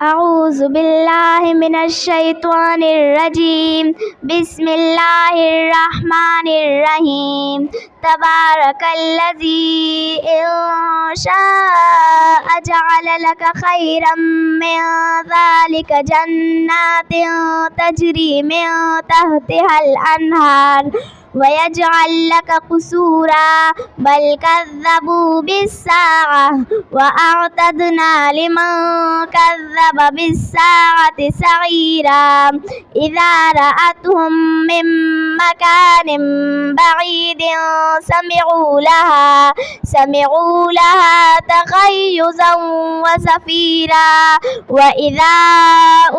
أعوذ بالله من الشيطان الرجيم. بسم الله الرحمن الرحيم. تبارك الذي إن شاء جعل لك خيرا من ذلك جنات تجري من تحتها الأنهار ويجعل لك قصورا بل كذبوا بالساعة وأعتدنا لمن كذب بالساعة سعيرا إذا رأتهم من مكان بعيد سمعوا لها تغيظا وزفيرا وإذا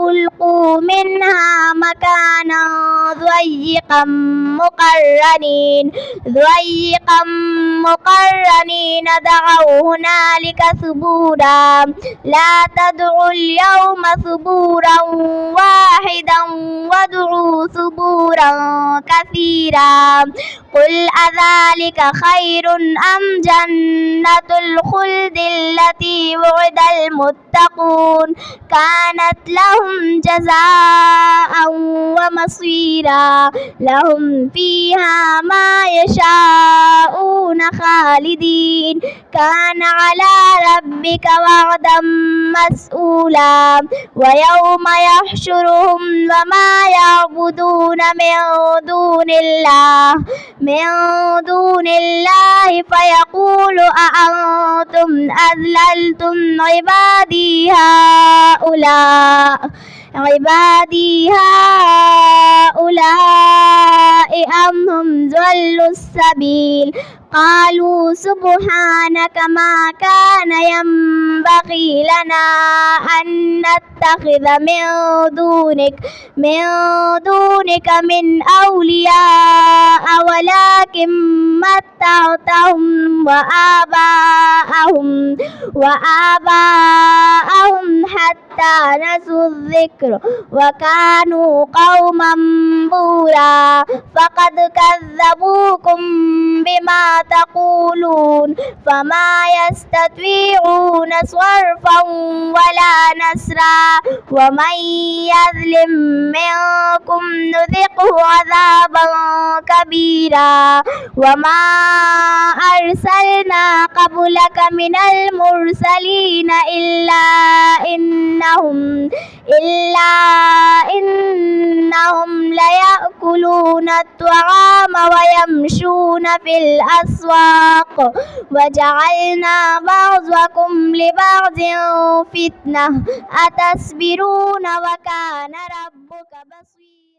ألقوا منها مكانا ضيقا مقرنين دعوا هنالك ثبورا لا تدعوا اليوم ثبورا واحدا وادعوا ثبورا كثيرا قل أذلك خير أم جنة الخلد التي وعد المتقون كانت لهم جزاء ومصيرا لهم فيها ما يشاءون خالدين كان على ربك وعدا مسئولا ويوم يحشرهم وما يعبدون من دون الله فيقول أأنتم أذللتم عبادي هؤلاء أم هم ضلوا السبيل قالوا سبحانك ما كان ينبغي لنا أن نتخذ من دونك من أولياء ولكن متعتهم وآباءهم حتى نسوا الذكر وكانوا قوما بورا فقد كذبوكم بما تقولون فما يستطيعون صرفا ولا نصرا ومن يظلم منكم نذقه عذابا كبيرا وما أرسلنا قبلك من المرسلين إلا إنهم ليأكلون الطعام ويمشون في الأسواق وجعلنا بعضكم لبعض فتنة أتصبرون وكان ربك بصيرا.